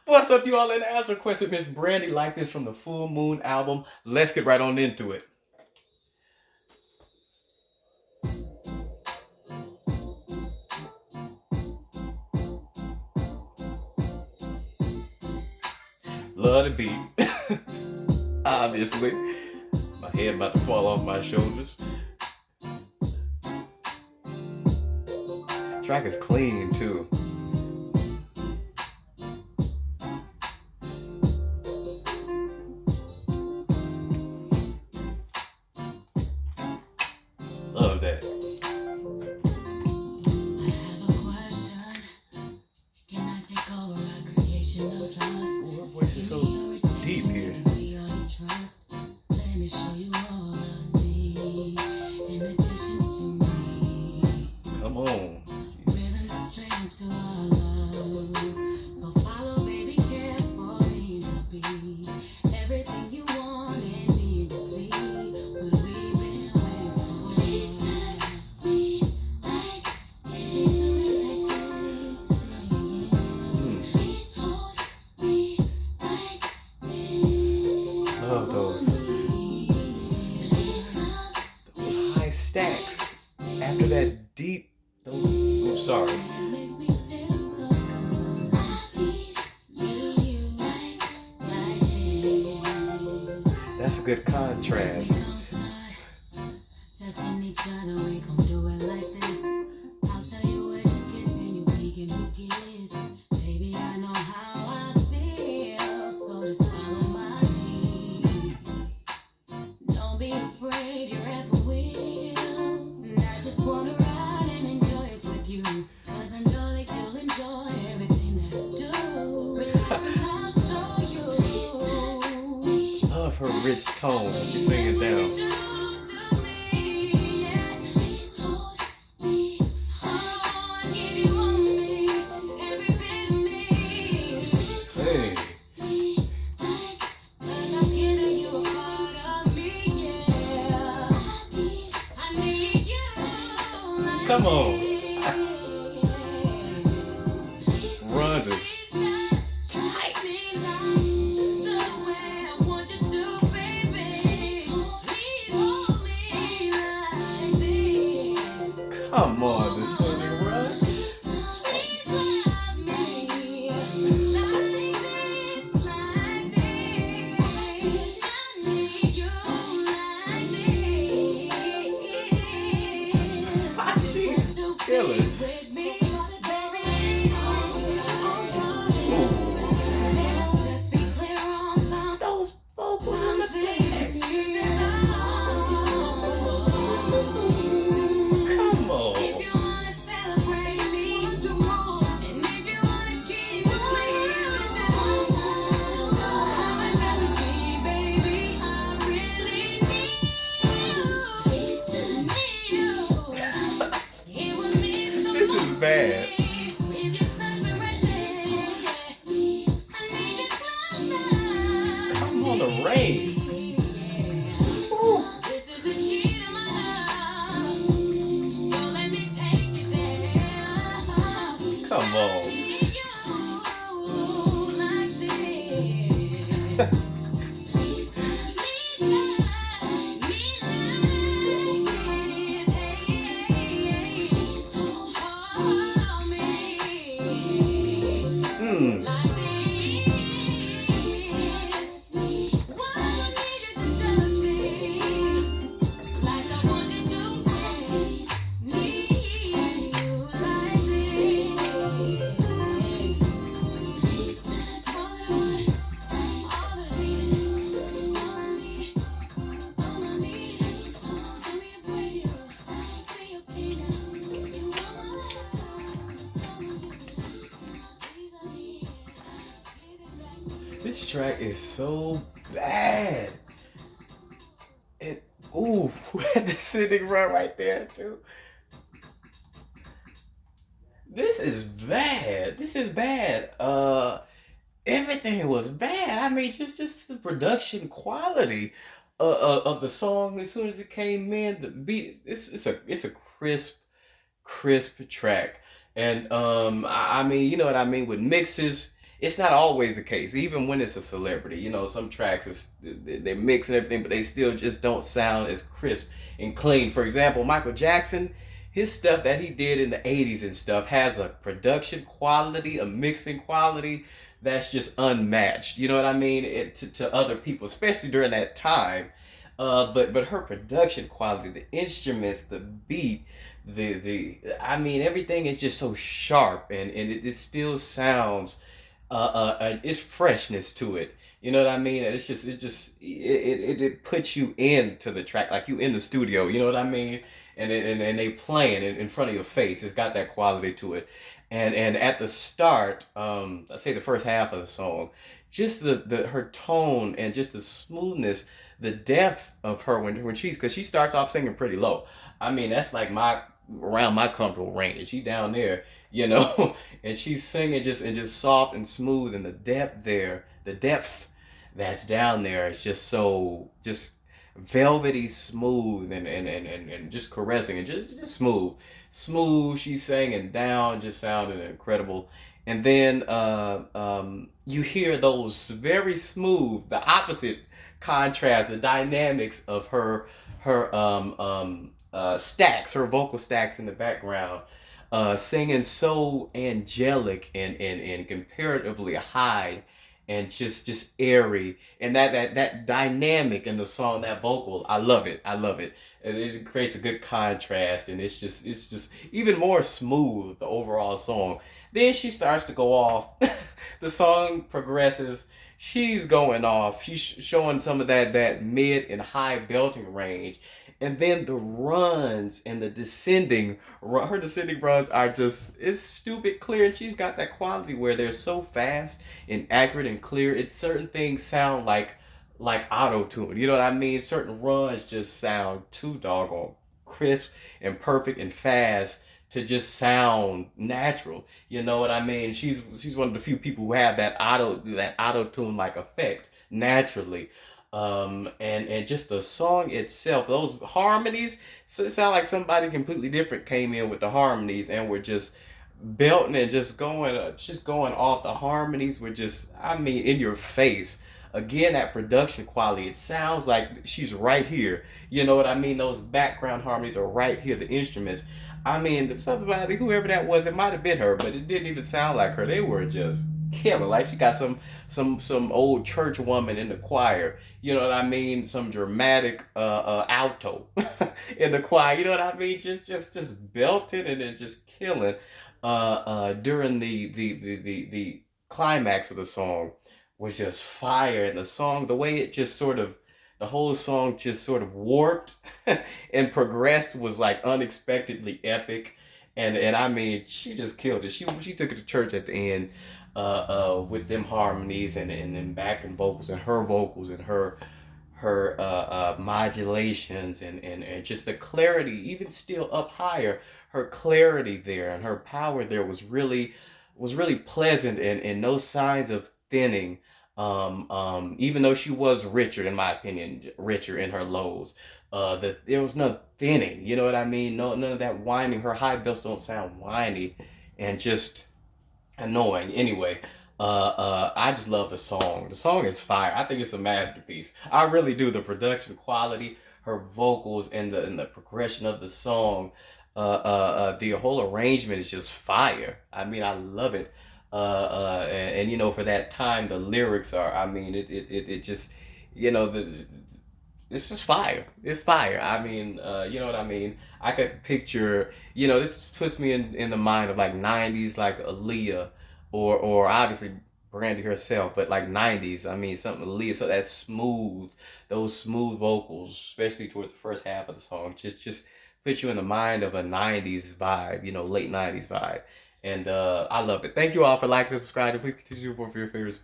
What's up, you all? And as requested, Miss Brandy like this from the Full Moon album. Let's get right on into it. Love the beat. Obviously. My head about to fall off my shoulders. Track is clean too. Love that. Ooh, her voice is so deep here. Come on. Love those high stacks after that deep. Those. Ooh, sorry. That's a good contrast. Love her rich tone when she's singing down. Hey, come on. Runs it. Come on, the singing run. She's killing. Those vocals in the back. Come on. This is bad. Come on, the range. Ooh. Come on. Mm. This track is so bad. It ooh, had the sitting right there too. This is bad. This is bad. Everything was bad. I mean, just the production quality of the song as soon as it came in, the beat. It's a crisp track, and I mean, you know what I mean with mixes. it's not always the case. Even when it's a celebrity, some tracks is they mix and everything, but they still just don't sound as crisp and clean. For example, Michael Jackson, his stuff that he did in the '80s and stuff has a production quality, a mixing quality that's just unmatched. You know what I mean? To other people, especially during that time. But her production quality, the instruments, the beat, the I mean everything is just so sharp, and it still sounds it's freshness to it. You know what I mean? And it puts you into the track like you in the studio. You know what I mean? And they playing in front of your face. It's got that quality to it. And at the start, let's say the first half of the song, just the her tone and just the smoothness, the depth of her when she's because she starts off singing pretty low. I mean that's like my around my comfortable range. She down there, and she's singing just soft and smooth, and the depth there, the depth that's down there is just so just velvety smooth and just caressing and just smooth. She's singing down, just sounding incredible. And then you hear those very smooth, the opposite contrast, the dynamics of her stacks, her vocal stacks in the background, singing so angelic and comparatively high and just airy, and that dynamic in the song, that vocal, I love it. And it creates a good contrast, and it's just even more smooth, the overall song. Then she starts to go off. The song progresses. She's going off. She's showing some of that mid and high belting range, and then the runs and the her descending runs are just it's stupid clear, and she's got that quality where they're so fast and accurate and clear. It certain things sound like auto tune. You know what I mean? Certain runs just sound too doggone crisp and perfect and fast to just sound natural. You know what I mean? She's one of the few people who have that auto tune like effect naturally. And just the song itself, those harmonies, so it sound like somebody completely different came in with the harmonies and were just belting and just going off. The harmonies were just, I mean, in your face. Again, that production quality, it sounds like she's right here. You know what I mean? Those background harmonies are right here, the instruments. I mean, somebody, whoever that was, it might have been her, but it didn't even sound like her. They were just killer. Like she got some old church woman in the choir. You know what I mean? Some dramatic alto in the choir. You know what I mean? Just belting and then just killing during the climax of the song was just fire. And the song, the way it just sort of, the whole song just sort of warped and progressed was like unexpectedly epic. And I mean, she just killed it. She took it to church at the end, with them harmonies and then backing vocals and her vocals and her modulations and just the clarity, even still up higher, her clarity there and her power there was really pleasant, and no signs of thinning. Even though she was richer, in my opinion, richer in her lows, that there was no thinning. You know what I mean? No, none of that whining. Her high belts don't sound whiny, and just annoying. Anyway, I just love the song. The song is fire. I think it's a masterpiece. I really do. The production quality, her vocals, and the progression of the song, the whole arrangement is just fire. I mean, I love it. And for that time, the lyrics are. I mean, it just, the it's just fire. It's fire. I mean, you know what I mean? I could picture, this puts me in the mind of like 90s, like Aaliyah, or obviously Brandy herself, but like 90s, I mean, something Aaliyah, so that smooth, those smooth vocals, especially towards the first half of the song, just put you in the mind of a 90s vibe, late 90s vibe. And I love it. Thank you all for liking and subscribing. Please continue to support your favorites.